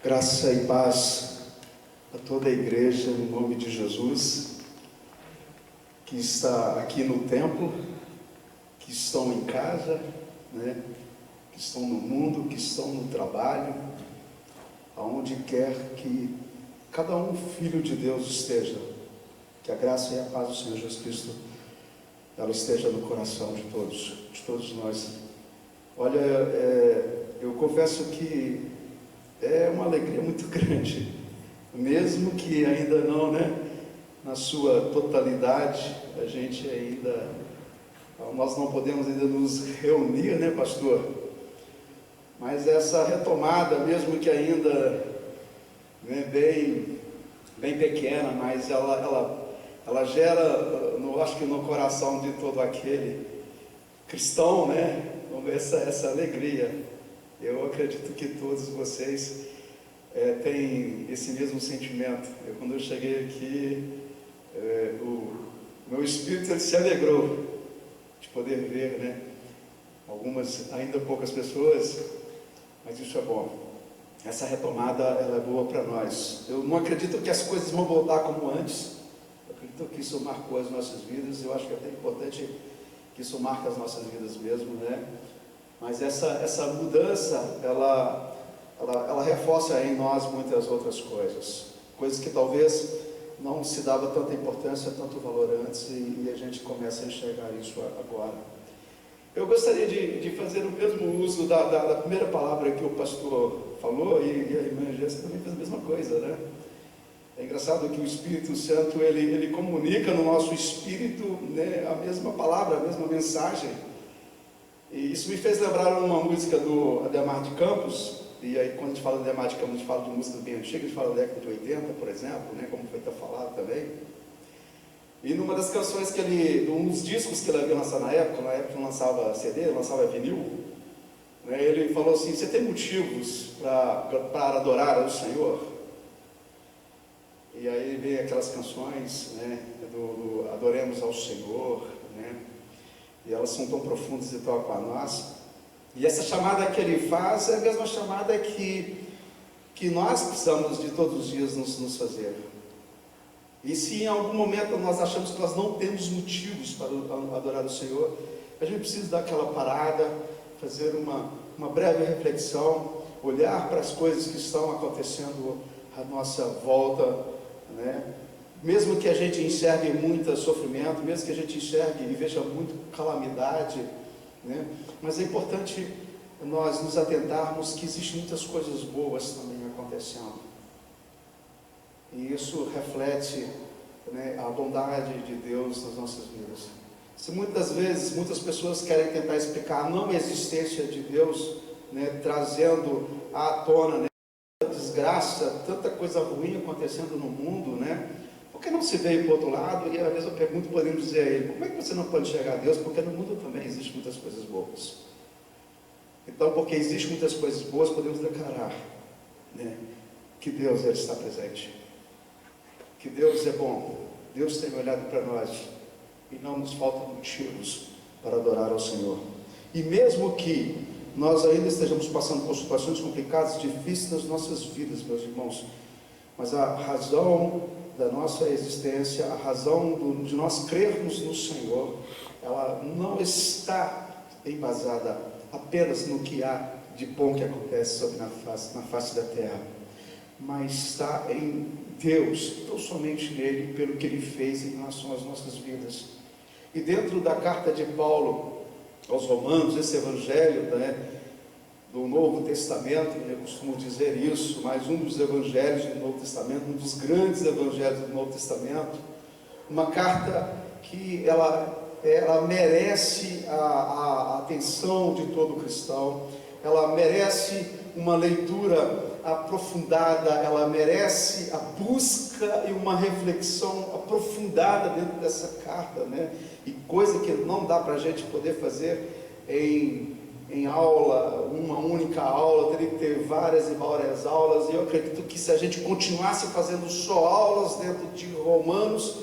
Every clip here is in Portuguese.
Graça e paz a toda a igreja, no nome de Jesus, que está aqui no templo, que estão em casa, que estão no mundo, que estão no trabalho, aonde quer que cada um filho de Deus esteja, que a graça e a paz do Senhor Jesus Cristo, ela esteja no coração de todos nós. Olha, eu confesso que é uma alegria muito grande, mesmo que ainda não, na sua totalidade, a gente ainda, nós não podemos ainda nos reunir, pastor? Mas essa retomada, mesmo que ainda bem pequena, mas ela gera, acho que no coração de todo aquele cristão, essa alegria. Eu acredito que todos vocês têm esse mesmo sentimento. Quando eu cheguei aqui, o meu espírito ele se alegrou de poder ver, algumas, ainda poucas pessoas, mas isso é bom. Essa retomada ela é boa para nós. Eu não acredito que as coisas vão voltar como antes. Eu acredito que isso marcou as nossas vidas. Eu acho que é até importante que isso marque as nossas vidas mesmo, Mas essa mudança, ela reforça em nós muitas outras coisas que talvez não se dava tanta importância, tanto valor antes, e a gente começa a enxergar isso agora. Eu gostaria de fazer o mesmo uso da primeira palavra que o pastor falou, e a irmã Jéssica também fez a mesma coisa, É engraçado que o Espírito Santo, ele comunica no nosso espírito, a mesma palavra, a mesma mensagem. E isso me fez lembrar uma música do Ademar de Campos. E aí, quando a gente fala de Ademar de Campos, a gente fala de música bem antiga, a gente fala da década de 80, por exemplo, como foi falado também. E numa das canções um dos discos que ele havia lançado na época não lançava CD, lançava vinil, ele falou assim: você tem motivos para adorar ao Senhor? E aí vem aquelas canções, do Adoremos ao Senhor, e elas são tão profundas e tocam a nós. E essa chamada que ele faz é a mesma chamada que nós precisamos de todos os dias nos fazer. E se em algum momento nós achamos que nós não temos motivos para adorar o Senhor, a gente precisa dar aquela parada, fazer uma breve reflexão, olhar para as coisas que estão acontecendo à nossa volta, Mesmo que a gente enxergue muito sofrimento, mesmo que a gente enxergue e veja muito calamidade, mas é importante nós nos atentarmos que existem muitas coisas boas também acontecendo. E isso reflete, a bondade de Deus nas nossas vidas. Se muitas vezes, muitas pessoas querem tentar explicar a não existência de Deus, trazendo à tona, desgraça, tanta coisa ruim acontecendo no mundo, Por que não se veio para o outro lado? E às vezes eu pergunto, podemos dizer a ele: como é que você não pode enxergar Deus? Porque no mundo também existem muitas coisas boas. Então, porque existem muitas coisas boas, podemos declarar, que Deus ele está presente, que Deus é bom, Deus tem olhado para nós, e não nos faltam motivos para adorar ao Senhor. E mesmo que nós ainda estejamos passando por situações complicadas, difíceis nas nossas vidas, meus irmãos, mas a razão da nossa existência, a razão de nós crermos no Senhor, ela não está embasada apenas no que há de bom que acontece na face da terra, mas está em Deus, tão somente nele, pelo que ele fez em relação às nossas vidas. E dentro da carta de Paulo aos Romanos, esse evangelho, do Novo Testamento, eu costumo dizer isso, mas um dos evangelhos do Novo Testamento, um dos grandes evangelhos do Novo Testamento, uma carta que ela merece a atenção de todo cristão, ela merece uma leitura aprofundada, ela merece a busca e uma reflexão aprofundada dentro dessa carta, e coisa que não dá para a gente poder fazer em aula, uma única aula, teria que ter várias e várias aulas. E eu acredito que se a gente continuasse fazendo só aulas dentro de Romanos,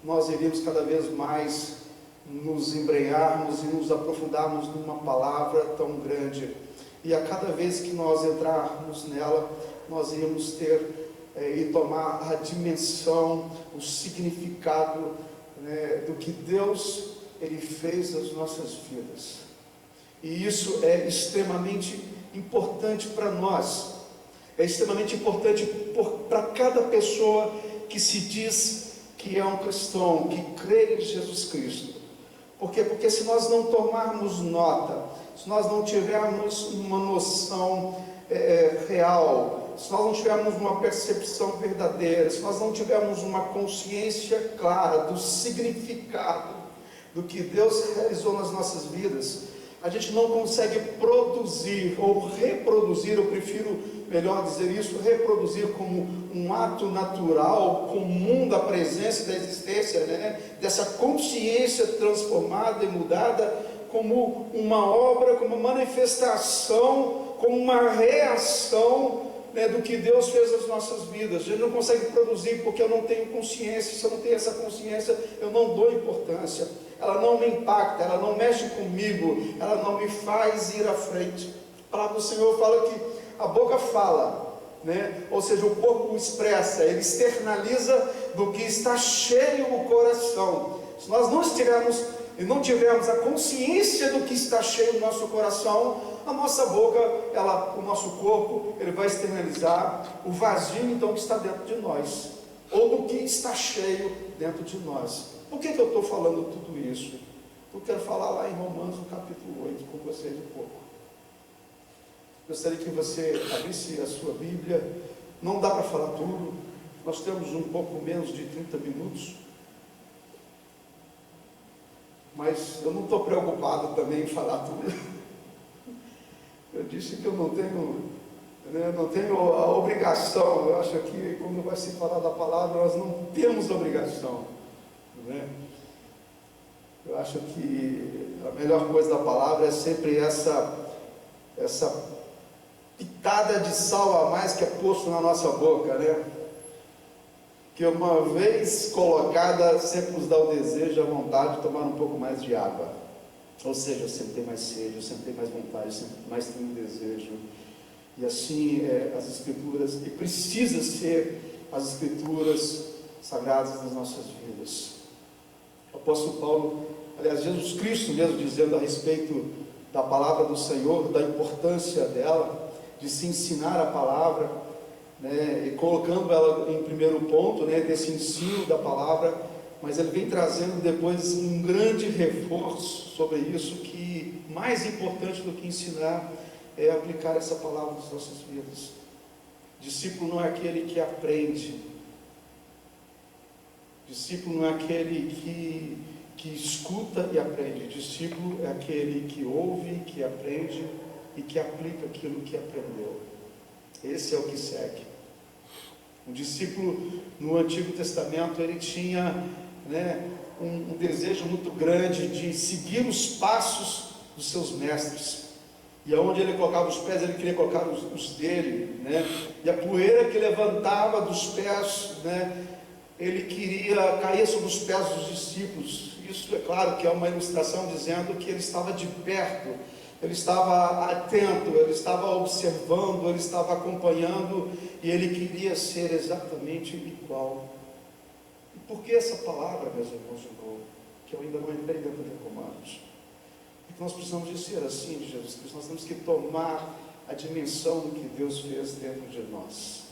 nós iríamos cada vez mais nos embrenharmos e nos aprofundarmos numa palavra tão grande. e a cada vez que nós entrarmos nela, nós íamos ter e tomar a dimensão, o significado, né, do que Deus Ele fez nas nossas vidas. E isso é extremamente importante para nós, é extremamente importante para cada pessoa que se diz que é um cristão, que crê em Jesus Cristo. Por quê? Porque se nós não tomarmos nota, se nós não tivermos uma noção real, se nós não tivermos uma percepção verdadeira, se nós não tivermos uma consciência clara do significado do que Deus realizou nas nossas vidas, a gente não consegue produzir ou reproduzir, eu prefiro melhor dizer isso, reproduzir como um ato natural, comum da presença e da existência, né? Dessa consciência transformada e mudada, como uma obra, como uma manifestação, como uma reação, né, do que Deus fez nas nossas vidas. A gente não consegue produzir porque eu não tenho consciência. Se eu não tenho essa consciência, eu não dou importância, ela não me impacta, ela não mexe comigo, ela não me faz ir à frente. A palavra do Senhor fala que a boca fala, né? Ou seja, o corpo expressa, ele externaliza do que está cheio o coração. Se nós não estivermos e não tivermos a consciência do que está cheio no nosso coração, a nossa boca, o nosso corpo, ele vai externalizar o vazio então que está dentro de nós, ou do que está cheio dentro de nós. Por que eu estou falando tudo isso? Eu quero falar lá em Romanos, no capítulo 8, com vocês um pouco. Gostaria que você abrisse a sua Bíblia. Não dá para falar tudo, nós temos um pouco menos de 30 minutos, mas eu não estou preocupado também em falar tudo. Eu disse que eu não tenho a obrigação. Eu acho que quando vai se falar da palavra, nós não temos obrigação, né? Eu acho que a melhor coisa da palavra é sempre essa pitada de sal a mais que é posto na nossa boca, né? Que uma vez colocada sempre nos dá o desejo, a vontade de tomar um pouco mais de água. Ou seja, eu sempre tenho mais sede, eu sempre tenho mais vontade, eu sempre mais tenho um desejo. E assim as Escrituras, e precisa ser as Escrituras sagradas nas nossas vidas. O apóstolo Paulo, aliás, Jesus Cristo mesmo dizendo a respeito da palavra do Senhor, da importância dela, de se ensinar a palavra, né, e colocando ela em primeiro ponto, né, desse ensino da palavra, mas ele vem trazendo depois um grande reforço sobre isso, que mais importante do que ensinar é aplicar essa palavra nas nossas vidas. Discípulo não é aquele que aprende, discípulo não é aquele que escuta e aprende, discípulo é aquele que ouve, que aprende e que aplica aquilo que aprendeu. Esse é o que segue. Um discípulo no Antigo Testamento, ele tinha, né, um desejo muito grande de seguir os passos dos seus mestres, e aonde ele colocava os pés, ele queria colocar os dele, né? E a poeira que levantava dos pés, né, ele queria cair sobre os pés dos discípulos. Isso é claro que é uma ilustração dizendo que ele estava de perto, ele estava atento, ele estava observando, ele estava acompanhando, e ele queria ser exatamente igual. E por que essa palavra, meus irmãos, de novo, que eu ainda não entrei dentro de Romanos? Porque nós precisamos de ser assim de Jesus Cristo, nós temos que tomar a dimensão do que Deus fez dentro de nós.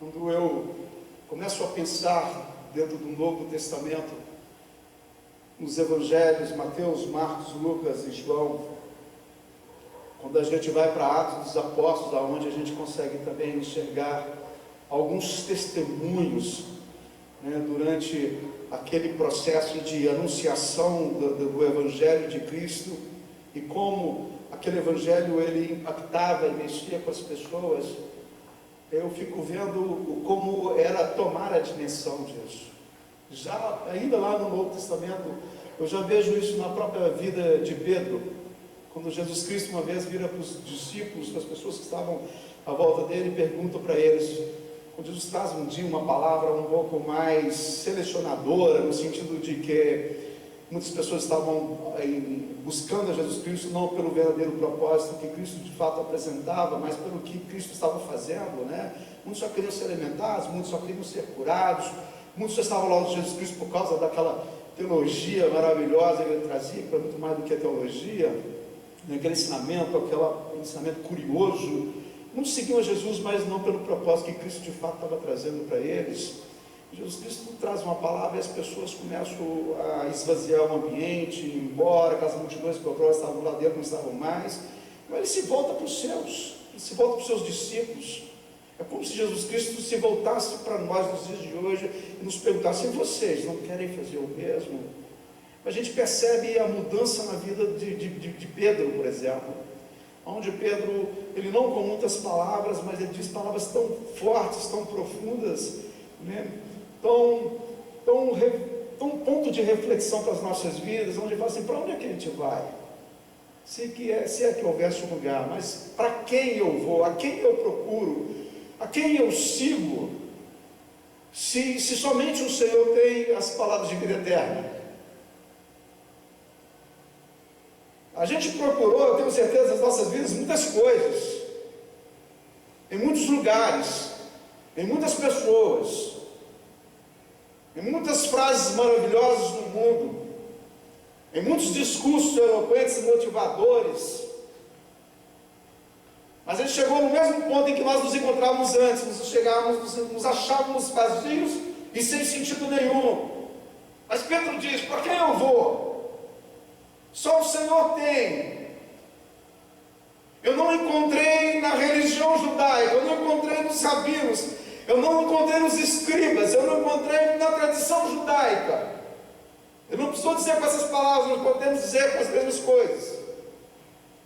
Quando eu começo a pensar dentro do Novo Testamento, nos Evangelhos, Mateus, Marcos, Lucas e João, quando a gente vai para Atos dos Apóstolos, onde a gente consegue também enxergar alguns testemunhos, né, durante aquele processo de anunciação do Evangelho de Cristo, e como aquele Evangelho ele impactava e mexia com as pessoas, eu fico vendo como era tomar a dimensão disso. Já ainda lá no Novo Testamento, eu já vejo isso na própria vida de Pedro, quando Jesus Cristo uma vez vira para os discípulos, para as pessoas que estavam à volta dele, e pergunta para eles, quando Jesus traz um dia uma palavra um pouco mais selecionadora, no sentido de que Muitas pessoas estavam buscando a Jesus Cristo não pelo verdadeiro propósito que Cristo de fato apresentava, mas pelo que Cristo estava fazendo, né? Muitos só queriam ser alimentados, muitos só queriam ser curados, muitos só estavam lá de Jesus Cristo por causa daquela teologia maravilhosa que ele trazia, que é muito mais do que a teologia, né? Aquele ensinamento curioso. Muitos seguiam a Jesus, mas não pelo propósito que Cristo de fato estava trazendo para eles. Jesus Cristo traz uma palavra e as pessoas começam a esvaziar o ambiente, ir embora, aquelas multidões que outrora estavam lá dentro não estavam mais. Mas ele se volta para os céus, ele se volta para os seus discípulos. É como se Jesus Cristo se voltasse para nós nos dias de hoje e nos perguntasse: e vocês não querem fazer o mesmo? A gente percebe a mudança na vida de Pedro, por exemplo, onde Pedro, ele não com muitas palavras, mas ele diz palavras tão fortes, tão profundas, né? Tão ponto de reflexão para as nossas vidas, onde ele fala assim: para onde é que a gente vai? Se é que houvesse um lugar, mas para quem eu vou, a quem eu procuro, a quem eu sigo, se somente o Senhor tem as palavras de vida eterna? A gente procurou, eu tenho certeza, nas nossas vidas, muitas coisas, em muitos lugares, em muitas pessoas, em muitas frases maravilhosas do mundo, em muitos discursos eloquentes e motivadores, mas a gente chegou no mesmo ponto em que nós nos encontrávamos antes, nos achávamos vazios e sem sentido nenhum. Mas Pedro diz: para quem eu vou? Só o Senhor tem. Eu não encontrei na religião judaica, eu não encontrei nos rabinos, eu não encontrei nos escribas, eu não encontrei na tradição judaica. Eu não preciso dizer com essas palavras, nós podemos dizer com as mesmas coisas.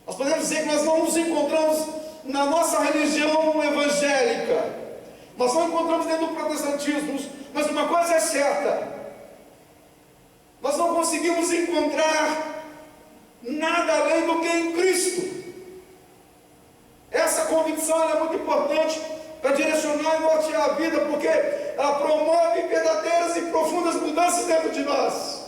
Nós podemos dizer que nós não nos encontramos na nossa religião evangélica, nós não encontramos dentro do protestantismo, mas uma coisa é certa: nós não conseguimos encontrar nada além do que em Cristo. Essa convicção é muito importante para direcionar e nortear a vida, porque ela promove verdadeiras e profundas mudanças dentro de nós.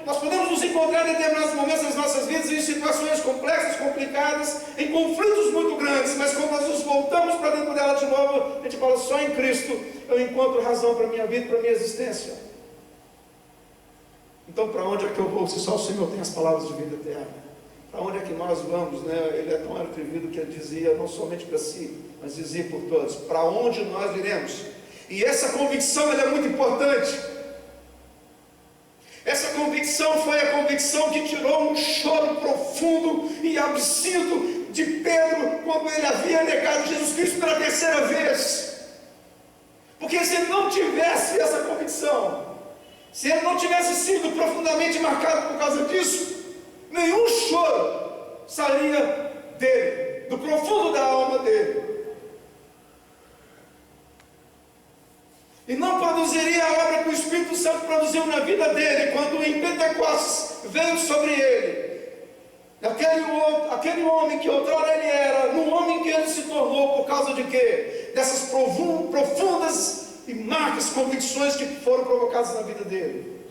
Nós podemos nos encontrar em determinados momentos das nossas vidas em situações complexas, complicadas, em conflitos muito grandes, mas quando nós nos voltamos para dentro dela de novo, a gente fala: só em Cristo eu encontro razão para a minha vida, para a minha existência. Então, para onde é que eu vou, se só o Senhor tem as palavras de vida eterna? Para onde é que nós vamos, né? Ele é tão atrevido que ele dizia não somente para si, mas dizia por todos: para onde nós iremos? E essa convicção, ela é muito importante. Essa convicção foi a convicção que tirou um choro profundo e absinto de Pedro quando ele havia negado Jesus Cristo pela terceira vez. Porque se ele não tivesse essa convicção, se ele não tivesse sido profundamente marcado por causa disso, nenhum choro sairia dele, do profundo da alma dele. E não produziria a obra que o Espírito Santo produziu na vida dele, quando em Pentecostes veio sobre ele. Aquele homem que outrora ele era, no homem que ele se tornou, por causa de quê? Dessas profundas e marcas convicções que foram provocadas na vida dele.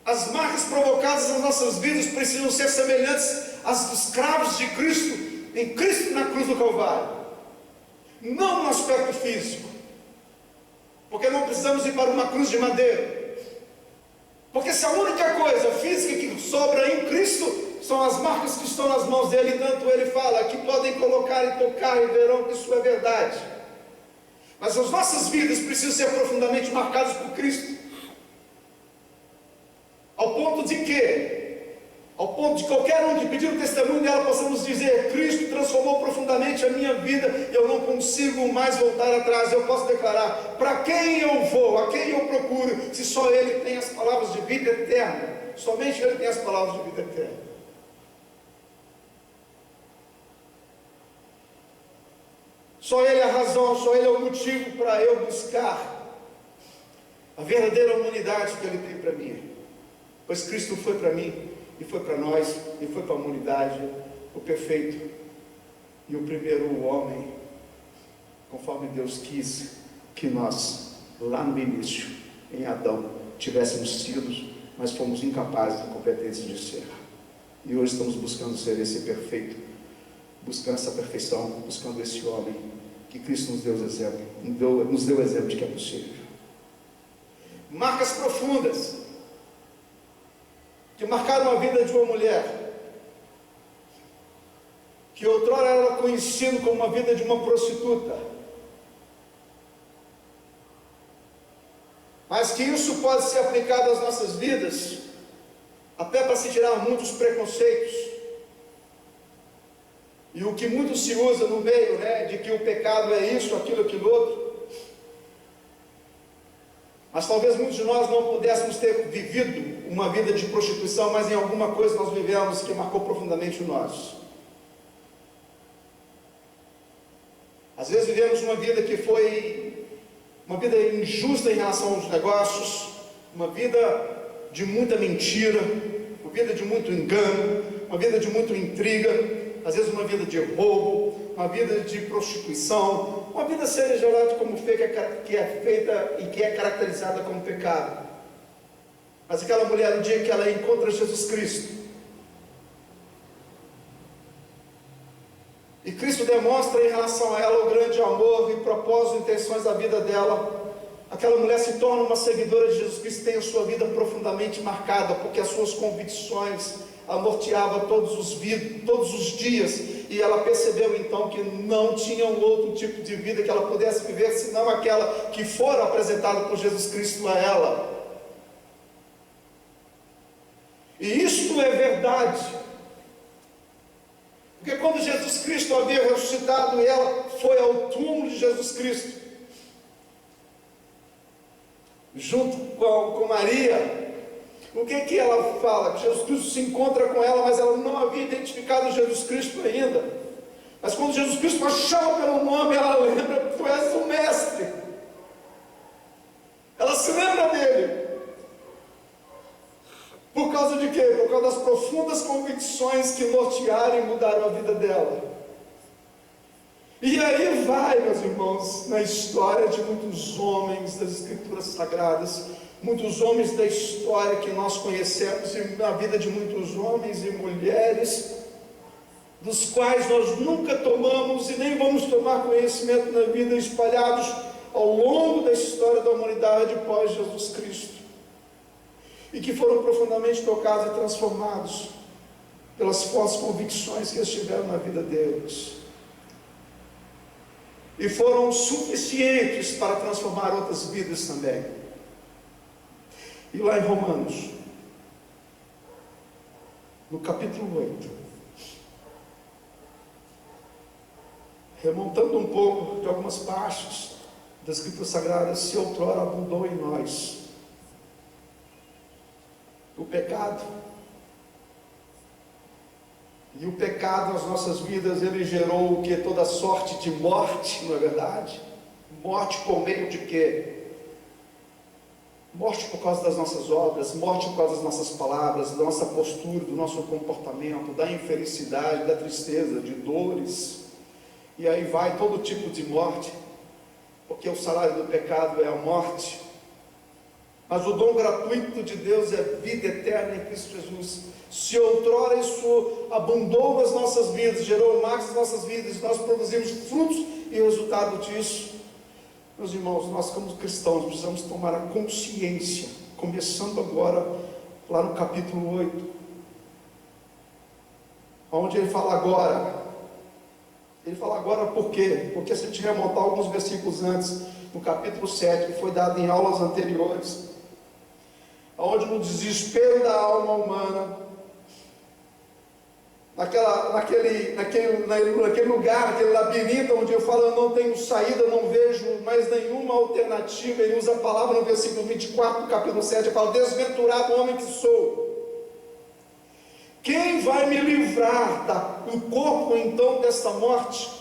As marcas provocadas nas nossas vidas precisam ser semelhantes às dos cravos de Cristo, em Cristo na cruz do Calvário. Não no aspecto físico, porque não precisamos ir para uma cruz de madeira, porque se a única coisa física que sobra em Cristo são as marcas que estão nas mãos dele, tanto ele fala que podem colocar e tocar e verão que isso é verdade. Mas as nossas vidas precisam ser profundamente marcadas por Cristo, ao ponto de que, ao ponto de qualquer um que pedir o testemunho dela, possamos dizer: Cristo transformou profundamente a minha vida, eu não consigo mais voltar atrás. Eu posso declarar: para quem eu vou, a quem eu procuro, se só Ele tem as palavras de vida eterna? Somente Ele tem as palavras de vida eterna. Só Ele é a razão, só Ele é o motivo para eu buscar a verdadeira humanidade que Ele tem para mim. Pois Cristo foi para mim, e foi para nós, e foi para a humanidade, o perfeito e o primeiro homem, conforme Deus quis que nós, lá no início, em Adão tivéssemos sido, mas fomos incapazes e incompetentes de ser. E hoje estamos buscando ser esse perfeito, buscando essa perfeição, buscando esse homem que Cristo nos deu exemplo, nos deu exemplo de que é possível. Marcas profundas que marcaram a vida de uma mulher que outrora era conhecido como a vida de uma prostituta, mas que isso pode ser aplicado às nossas vidas, até para se tirar muitos preconceitos, e o que muito se usa no meio, de que o pecado é isso, aquilo outro, mas talvez muitos de nós não pudéssemos ter vivido uma vida de prostituição, mas em alguma coisa nós vivemos que marcou profundamente nós. Às vezes vivemos uma vida que foi uma vida injusta em relação aos negócios, uma vida de muita mentira, uma vida de muito engano, uma vida de muita intriga, às vezes uma vida de roubo, uma vida de prostituição, uma vida seja lá como feita, que é feita e que é caracterizada como pecado. Mas aquela mulher, no dia que ela encontra Jesus Cristo, e Cristo demonstra em relação a ela o grande amor e propósito e intenções da vida dela, aquela mulher se torna uma seguidora de Jesus Cristo, tem a sua vida profundamente marcada, porque as suas convicções a norteavam todos os dias, e ela percebeu então que não tinha um outro tipo de vida que ela pudesse viver, senão aquela que fora apresentada por Jesus Cristo a ela. E isto é verdade, porque quando Jesus Cristo havia ressuscitado e ela foi ao túmulo de Jesus Cristo, junto com Maria, o que ela fala? Que Jesus Cristo se encontra com ela, mas ela não havia identificado Jesus Cristo ainda. Mas quando Jesus Cristo a chama pelo nome, ela lembra: tu és o mestre. Ela se lembra dele. Por causa de quê? Por causa das profundas convicções que nortearam e mudaram a vida dela. E aí vai, meus irmãos, na história de muitos homens das Escrituras Sagradas, muitos homens da história que nós conhecemos, e na vida de muitos homens e mulheres, dos quais nós nunca tomamos e nem vamos tomar conhecimento na vida, espalhados ao longo da história da humanidade pós Jesus Cristo, e que foram profundamente tocados e transformados pelas fortes convicções que eles tiveram na vida deles, e foram suficientes para transformar outras vidas também. E lá em Romanos, no capítulo 8, remontando um pouco de algumas partes das Escrituras Sagradas, se outrora abundou em nós o pecado, e o pecado nas nossas vidas, ele gerou o que? Toda sorte de morte, não é verdade? Morte por meio de quê? Morte por causa das nossas obras, morte por causa das nossas palavras, da nossa postura, do nosso comportamento, da infelicidade, da tristeza, de dores, e aí vai todo tipo de morte, porque o salário do pecado é a morte, mas o dom gratuito de Deus é vida eterna em Cristo Jesus. Se outrora isso abundou nas nossas vidas, gerou mais nas nossas vidas, nós produzimos frutos, e o resultado disso, meus irmãos, nós como cristãos precisamos tomar a consciência, começando agora lá no capítulo 8, onde ele fala agora. Ele fala agora por quê? Porque se a gente remontar alguns versículos antes, no capítulo 7, que foi dado em aulas anteriores, onde no desespero da alma humana, naquele lugar, naquele labirinto onde eu falo, eu não tenho saída, eu não vejo mais nenhuma alternativa, ele usa a palavra no versículo 24 do capítulo 7, ele fala: desventurado homem que sou, quem vai me livrar do corpo então desta morte?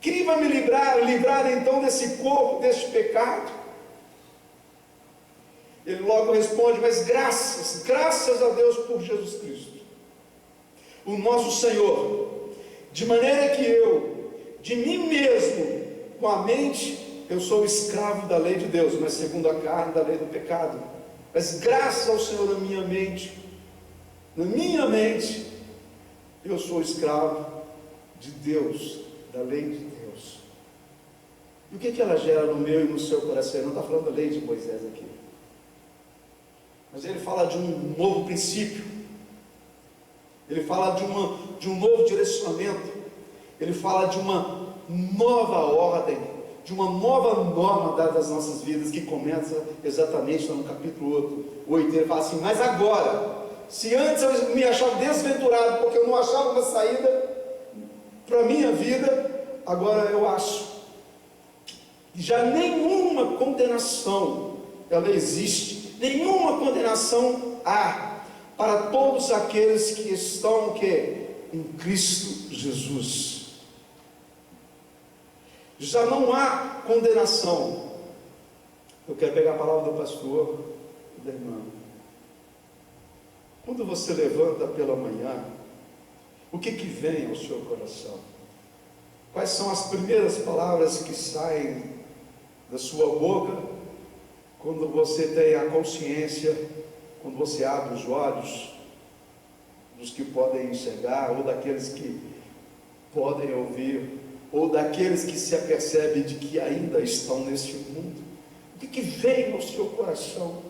Quem vai me livrar então desse corpo, deste pecado? Ele logo responde: mas graças a Deus por Jesus Cristo, o nosso Senhor, de maneira que eu, de mim mesmo, com a mente, eu sou escravo da lei de Deus, mas segundo a carne, da lei do pecado. Mas graças ao Senhor, na minha mente, eu sou escravo de Deus, da lei de Deus. E o que ela gera no meu e no seu coração? Ele não está falando da lei de Moisés aqui, mas ele fala de um novo princípio, ele fala de um novo direcionamento, ele fala de uma nova ordem, de uma nova norma dada às nossas vidas, que começa exatamente no capítulo 8. Ele fala assim: mas agora, se antes eu me achava desventurado, porque eu não achava uma saída para a minha vida, agora eu acho que já nenhuma condenação ela existe, nenhuma condenação há para todos aqueles que estão em Cristo Jesus. Já não há condenação. Eu quero pegar a palavra do pastor e da irmã. Quando você levanta pela manhã, o que vem ao seu coração? Quais são as primeiras palavras que saem da sua boca quando você tem a consciência, quando você abre os olhos, dos que podem enxergar, ou daqueles que podem ouvir, ou daqueles que se apercebem de que ainda estão neste mundo? O que vem ao seu coração?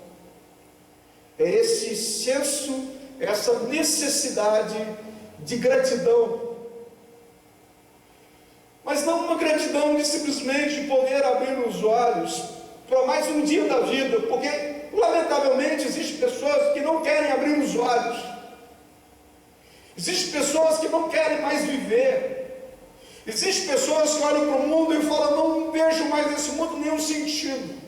É esse senso, essa necessidade de gratidão, mas não uma gratidão de simplesmente poder abrir os olhos para mais um dia da vida, porque lamentavelmente existem pessoas que não querem abrir os olhos, existem pessoas que não querem mais viver, existem pessoas que olham para o mundo e falam: não vejo mais nesse mundo nenhum sentido.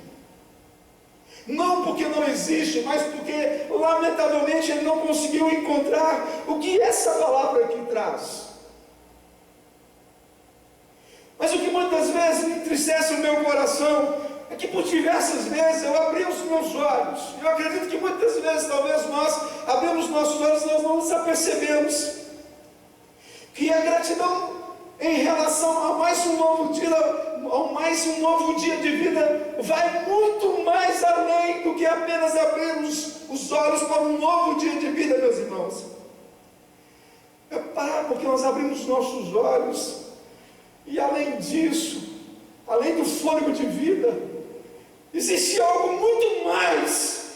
Não porque não existe, mas porque lamentavelmente ele não conseguiu encontrar o que essa palavra aqui traz. Mas o que muitas vezes me entristece o meu coração é que por diversas vezes eu abri os meus olhos. Eu acredito que muitas vezes talvez nós abrimos nossos olhos e nós não nos apercebemos que a gratidão em relação a mais um novo dia de vida vai muito mais além do que apenas abrir os olhos para um novo dia de vida, meus irmãos. É parar, porque nós abrimos nossos olhos e além disso, além do fôlego de vida, existe algo muito mais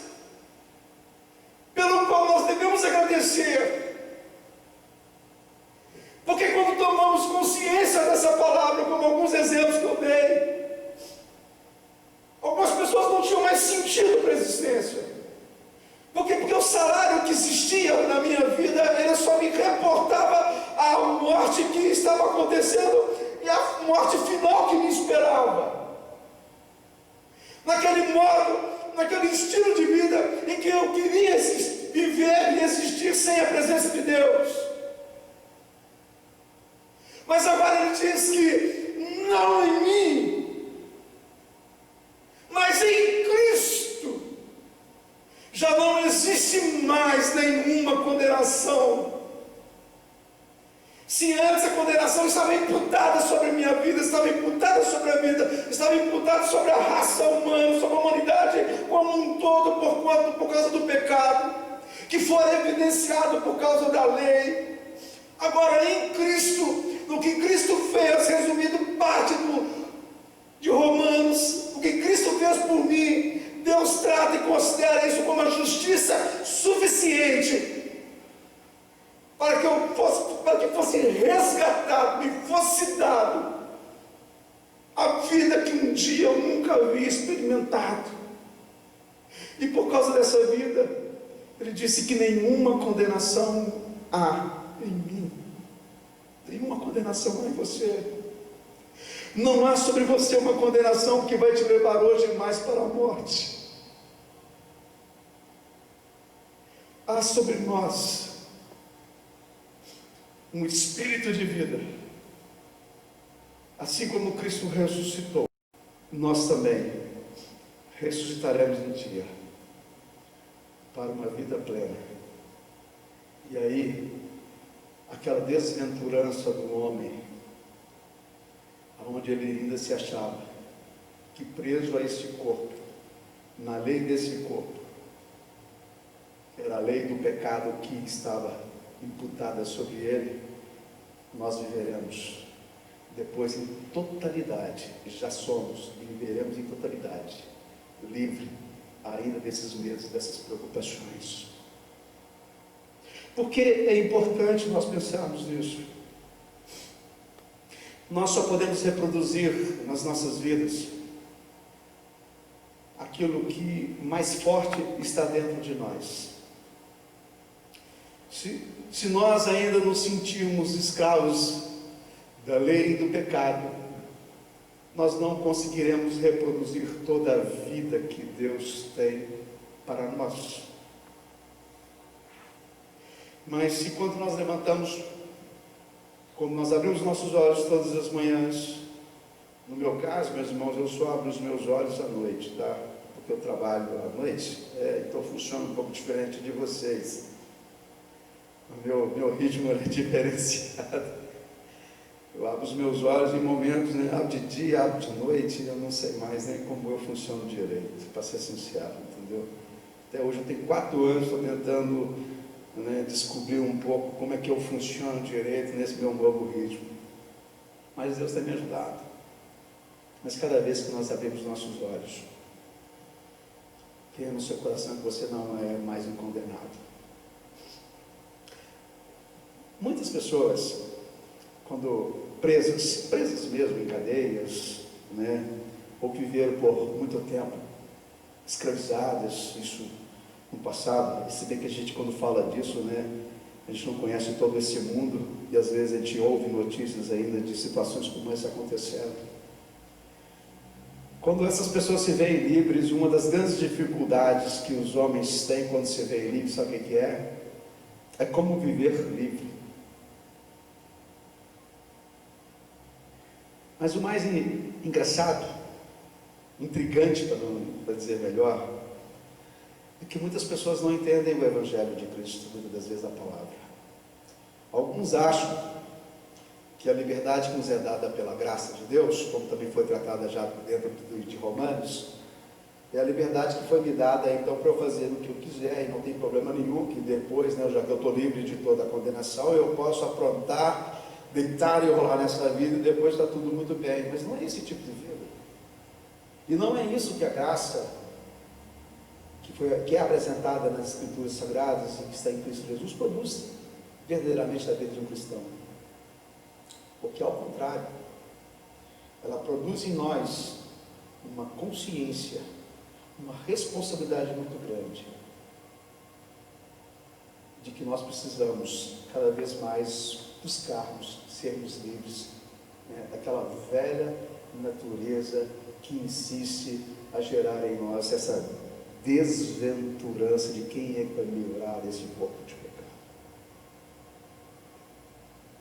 pelo qual nós devemos agradecer. Porque quando tomamos consciência dessa palavra, como alguns exemplos que eu dei, algumas pessoas não tinham mais sentido para a existência. Porque o salário que existia na minha vida, ele só me reportava a morte que estava acontecendo e a morte final que me esperava. Naquele modo, naquele estilo de vida em que eu queria viver e existir sem a presença de Deus. Mas agora ele diz que não em mim, mas em Cristo, já não existe mais nenhuma condenação. Se antes a condenação estava imputada sobre a minha vida, estava imputada sobre a vida, estava imputada sobre a raça humana, sobre a humanidade como um todo, por causa do pecado, que foi evidenciado por causa da lei. Agora em Cristo, no que Cristo fez, resumido parte de Romanos, o que Cristo fez por mim, Deus trata e considera isso como a justiça suficiente para que fosse resgatado e fosse dado a vida que um dia eu nunca havia experimentado. E por causa dessa vida, ele disse que nenhuma condenação há em mim. Nenhuma condenação há em você. Não há sobre você uma condenação que vai te levar hoje mais para a morte. Há sobre nós um espírito de vida. Assim como Cristo ressuscitou, nós também ressuscitaremos um dia para uma vida plena. E aí, aquela desventurança do homem, onde ele ainda se achava, que preso a este corpo, na lei desse corpo, que era a lei do pecado que estava imputada sobre ele, nós viveremos depois em totalidade, já somos e viveremos em totalidade, livre ainda desses medos, dessas preocupações. Por que é importante nós pensarmos nisso? Nós só podemos reproduzir nas nossas vidas aquilo que mais forte está dentro de nós. Se nós ainda nos sentirmos escravos da lei do pecado, nós não conseguiremos reproduzir toda a vida que Deus tem para nós. Mas se quando nós levantamos, quando nós abrimos nossos olhos todas as manhãs, no meu caso, meus irmãos, eu só abro os meus olhos à noite, tá? Porque eu trabalho à noite, então funciona um pouco diferente de vocês. O meu ritmo é diferenciado. Eu abro os meus olhos em momentos, né? Abro de dia, abro de noite, eu não sei mais nem como eu funciono direito, para ser sincero, entendeu? Até hoje eu tenho 4 anos, estou tentando, né, descobrir um pouco como é que eu funciono direito nesse meu novo ritmo. Mas Deus tem me ajudado. Mas cada vez que nós abrimos nossos olhos, tenha no seu coração que você não é mais um condenado. Muitas pessoas, quando presas mesmo em cadeias, né, ou que viveram por muito tempo escravizadas, isso no passado, se bem que a gente quando fala disso, né, a gente não conhece todo esse mundo, e às vezes a gente ouve notícias ainda de situações como essa acontecendo. Quando essas pessoas se veem livres, uma das grandes dificuldades que os homens têm quando se veem livres, sabe o que é? É como viver livre. Mas o mais engraçado, intrigante, para dizer melhor, é que muitas pessoas não entendem o Evangelho de Cristo, muitas das vezes a palavra. Alguns acham que a liberdade que nos é dada pela graça de Deus, como também foi tratada já dentro de Romanos, é a liberdade que foi me dada então para eu fazer o que eu quiser, e não tem problema nenhum que depois, né, já que eu estou livre de toda a condenação, eu posso aprontar, deitar e rolar nessa vida e depois está tudo muito bem. Mas não é esse tipo de vida. E não é isso que a graça que é apresentada nas Escrituras Sagradas e que está em Cristo Jesus produz verdadeiramente na vida de um cristão. Porque ao contrário, ela produz em nós uma consciência, uma responsabilidade muito grande de que nós precisamos cada vez mais buscarmos sermos livres, né, daquela velha natureza que insiste a gerar em nós essa desventurança de quem é que vai me livrar desse corpo de pecado.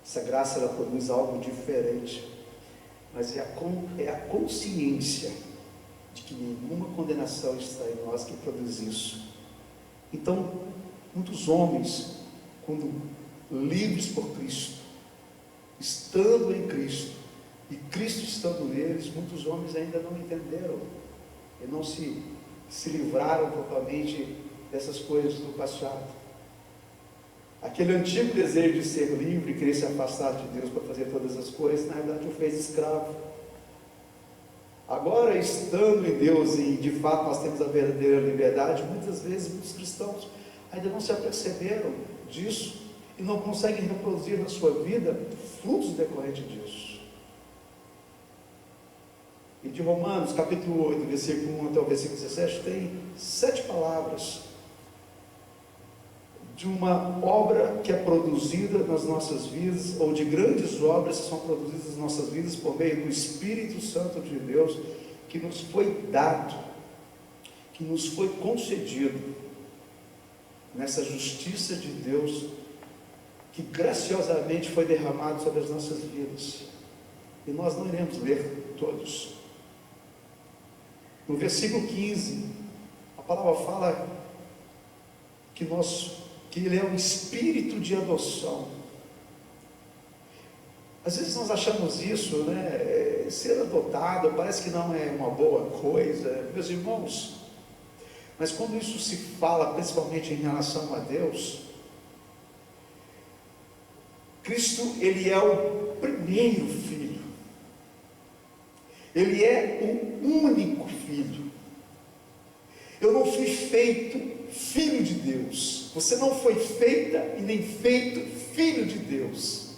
Essa graça, ela produz algo diferente, mas é a consciência de que nenhuma condenação está em nós que produz isso. Então, muitos homens, quando livres por Cristo, estando em Cristo, e Cristo estando neles, muitos homens ainda não entenderam, e não se livraram totalmente dessas coisas do passado. Aquele antigo desejo de ser livre, querer se afastar de Deus para fazer todas as coisas, na verdade o fez escravo. Agora, estando em Deus, e de fato nós temos a verdadeira liberdade, muitas vezes muitos cristãos ainda não se aperceberam disso, e não conseguem reproduzir na sua vida frutos decorrentes disso. E de Romanos, capítulo 8, versículo 1 até o versículo 17, tem 7 palavras de uma obra que é produzida nas nossas vidas, ou de grandes obras que são produzidas nas nossas vidas por meio do Espírito Santo de Deus, que nos foi dado, que nos foi concedido, nessa justiça de Deus, que graciosamente foi derramado sobre as nossas vidas. E nós não iremos ler todos. No versículo 15, a palavra fala que Ele é um espírito de adoção. Às vezes nós achamos isso, né? Ser adotado parece que não é uma boa coisa, meus irmãos. Mas quando isso se fala, principalmente em relação a Deus, Cristo, Ele é o primeiro filho. Ele é o único filho. Eu não fui feito filho de Deus. Você não foi feita e nem feito filho de Deus.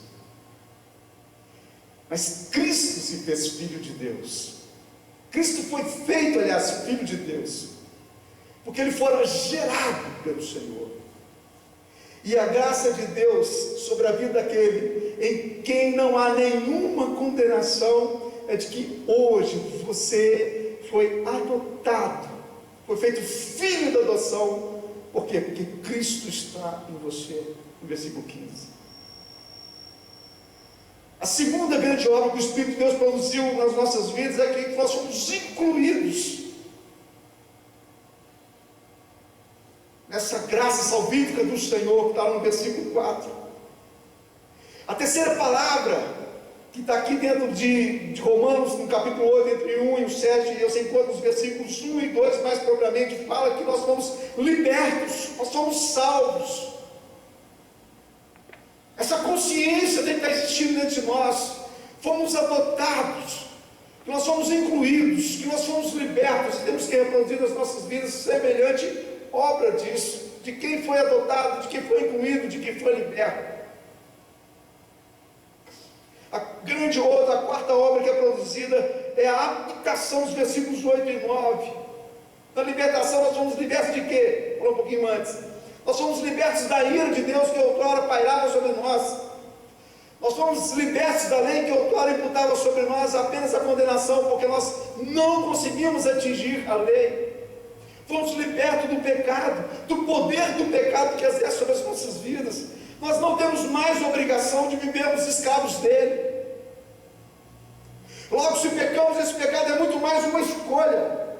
Mas Cristo se fez filho de Deus. Cristo foi feito, aliás, filho de Deus, porque ele fora gerado pelo Senhor. E a graça de Deus sobre a vida daquele em quem não há nenhuma condenação é de que hoje você foi adotado, foi feito filho da adoção. Por quê? Porque Cristo está em você. No versículo 15. A segunda grande obra que o Espírito de Deus produziu nas nossas vidas é que nós somos incluídos nessa graça salvífica do Senhor, que está no versículo 4. A terceira palavra, que está aqui dentro de Romanos, no capítulo 8, entre 1 e o 7, e eu sei quanto os versículos 1 e 2, mais propriamente, fala que nós somos libertos, nós somos salvos. Essa consciência tem que estar existindo dentro de nós. Fomos adotados, que nós somos incluídos, que nós somos libertos, e temos que reproduzir nas nossas vidas semelhante obra disso, de quem foi adotado, de quem foi incluído, de quem foi liberto. A grande obra, a quarta obra que é produzida é a habitação dos versículos 8 e 9. Na libertação nós somos libertos de quê? Falei um pouquinho antes. Nós somos libertos da ira de Deus que outrora pairava sobre nós. Nós somos libertos da lei que outrora imputava sobre nós apenas a condenação, porque nós não conseguimos atingir a lei. Fomos libertos do pecado, do poder do pecado que exerce sobre as nossas vidas. Nós não temos mais obrigação de vivermos escravos dele. Logo, se pecamos, esse pecado é muito mais uma escolha,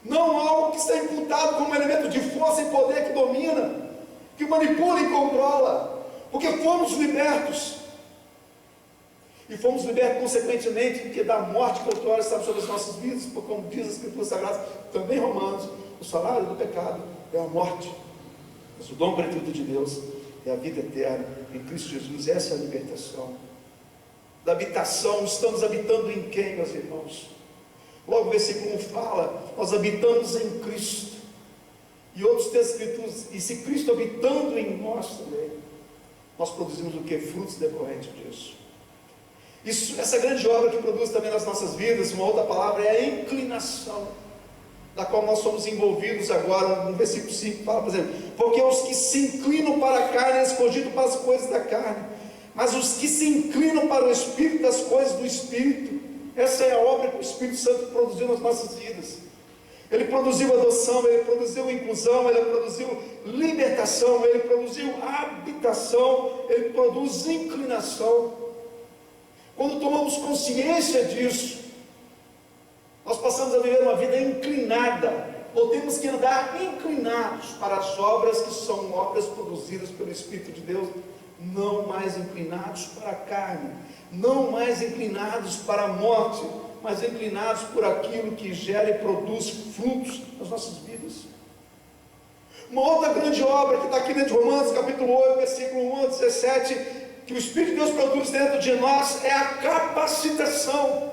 não algo que está imputado como elemento de força e poder que domina, que manipula e controla, porque fomos libertos. E fomos libertos consequentemente porque da morte que outrora estava sobre as nossas vidas, porque como diz a Escritura Sagrada, também Romanos, o salário do pecado é a morte, mas o dom gratuito de Deus é a vida eterna em Cristo Jesus. Essa é a libertação. Da habitação, estamos habitando em quem, meus irmãos? Logo o versículo 1 fala, nós habitamos em Cristo. E outros textos escritos, e se Cristo habitando em nós também, nós produzimos o que? Frutos decorrentes disso. Isso, essa grande obra que produz também nas nossas vidas, uma outra palavra, é a inclinação, da qual nós somos envolvidos agora. No versículo 5 fala, por exemplo, porque os que se inclinam para a carne, eles cogitam para as coisas da carne, mas os que se inclinam para o Espírito, das coisas do Espírito. Essa é a obra que o Espírito Santo produziu nas nossas vidas. Ele produziu adoção, ele produziu inclusão, ele produziu libertação, ele produziu habitação, ele produz inclinação. Quando tomamos consciência disso, nós passamos a viver uma vida inclinada, ou temos que andar inclinados para as obras que são obras produzidas pelo Espírito de Deus, não mais inclinados para a carne, não mais inclinados para a morte, mas inclinados por aquilo que gera e produz frutos nas nossas vidas. Uma outra grande obra que está aqui dentro de Romanos, capítulo 8, versículo 1 a 17, que o Espírito de Deus produz dentro de nós, é a capacitação.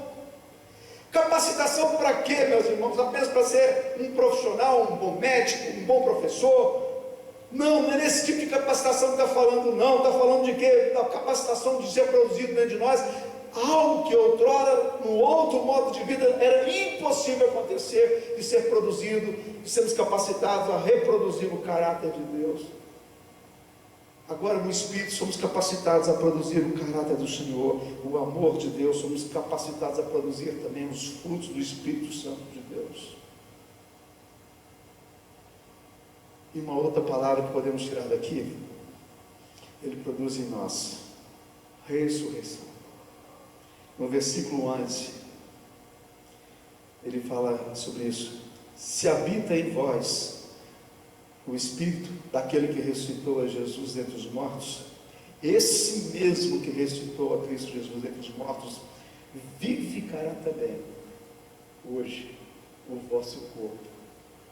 Capacitação para quê, meus irmãos? Apenas para ser um profissional, um bom médico, um bom professor? Não, não é nesse tipo de capacitação que está falando, não. Está falando de quê? Da capacitação de ser produzido dentro de nós algo que outrora, no outro modo de vida, era impossível acontecer, de ser produzido, de sermos capacitados a reproduzir o caráter de Deus. Agora no Espírito somos capacitados a produzir o caráter do Senhor, o amor de Deus, somos capacitados a produzir também os frutos do Espírito Santo de Deus. E uma outra palavra que podemos tirar daqui, ele produz em nós ressurreição. No versículo 11, ele fala sobre isso. Se habita em vós o Espírito daquele que ressuscitou a Jesus dentre os mortos, esse mesmo que ressuscitou a Cristo Jesus entre os mortos, vivificará também hoje o vosso corpo,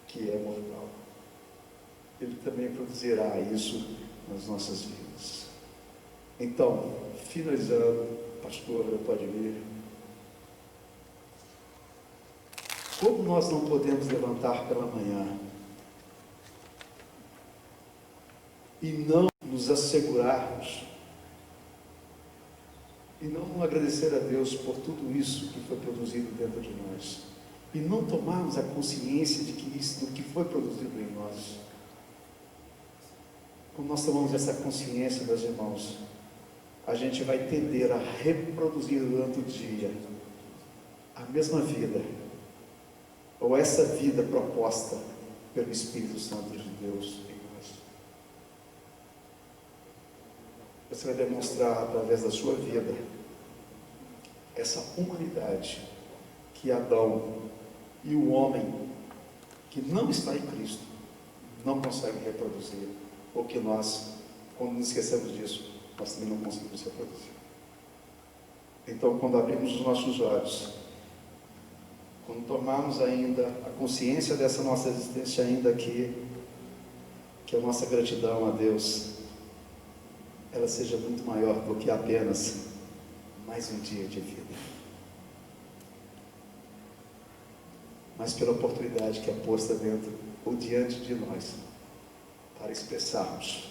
que é mortal. Ele também produzirá isso nas nossas vidas. Então, finalizando, pastor, pode vir. Como nós não podemos levantar pela manhã e não nos assegurarmos e não agradecer a Deus por tudo isso que foi produzido dentro de nós, e não tomarmos a consciência de que isso, do que foi produzido em nós. Quando nós tomamos essa consciência, meus irmãos, a gente vai tender a reproduzir durante o dia a mesma vida, ou essa vida proposta pelo Espírito Santo de Deus em nós. Você vai demonstrar através da sua vida essa humanidade que Adão e o homem que não está em Cristo não consegue reproduzir, ou que nós, quando nos esquecemos disso, nós também não conseguimos reproduzir. Então, quando abrimos os nossos olhos, quando tomarmos ainda a consciência dessa nossa existência ainda aqui, que a nossa gratidão a Deus, ela seja muito maior do que apenas mais um dia de vida, mas pela oportunidade que é posta dentro ou diante de nós, para expressarmos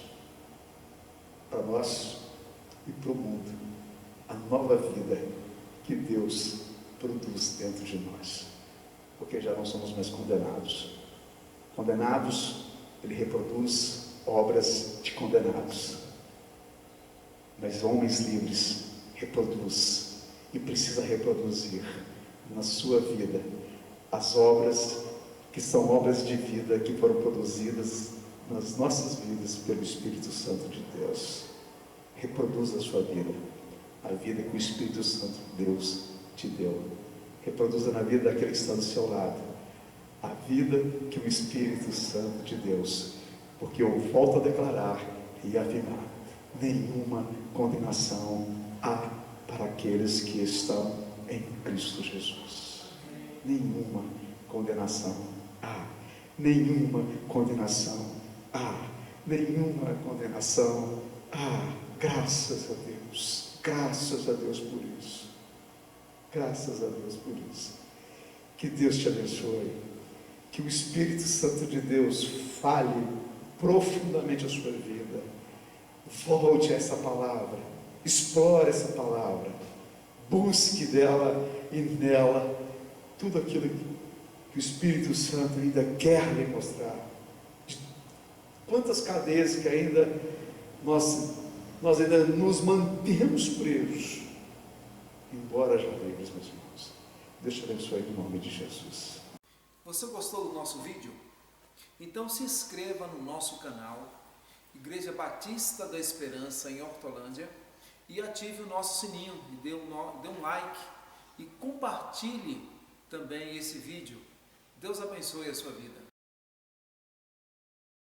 para nós e para o mundo a nova vida que Deus produz dentro de nós, porque já não somos mais condenados. Condenados, Ele reproduz obras de condenados, mas homens livres reproduz e precisa reproduzir na sua vida as obras que são obras de vida que foram produzidas nas nossas vidas pelo Espírito Santo de Deus. Reproduza a sua vida, a vida que o Espírito Santo de Deus te deu. Reproduza na vida daquele que está do seu lado a vida que o Espírito Santo de Deus, porque eu volto a declarar e afirmar: nenhuma condenação há para aqueles que estão em Cristo Jesus. Nenhuma condenação há. Nenhuma condenação há. Nenhuma condenação há. Graças a Deus. Graças a Deus por isso. Graças a Deus por isso. Que Deus te abençoe. Que o Espírito Santo de Deus fale profundamente a sua vida. Volte a essa palavra. Explore essa palavra. Busque dela e nela tudo aquilo que o Espírito Santo ainda quer lhe mostrar. Quantas cadeias que ainda nós ainda nos mantemos presos, embora já livres, meus irmãos. Deus te abençoe em nome de Jesus. Você gostou do nosso vídeo? Então se inscreva no nosso canal Igreja Batista da Esperança em Hortolândia e ative o nosso sininho, e dê um like e compartilhe também esse vídeo. Deus abençoe a sua vida.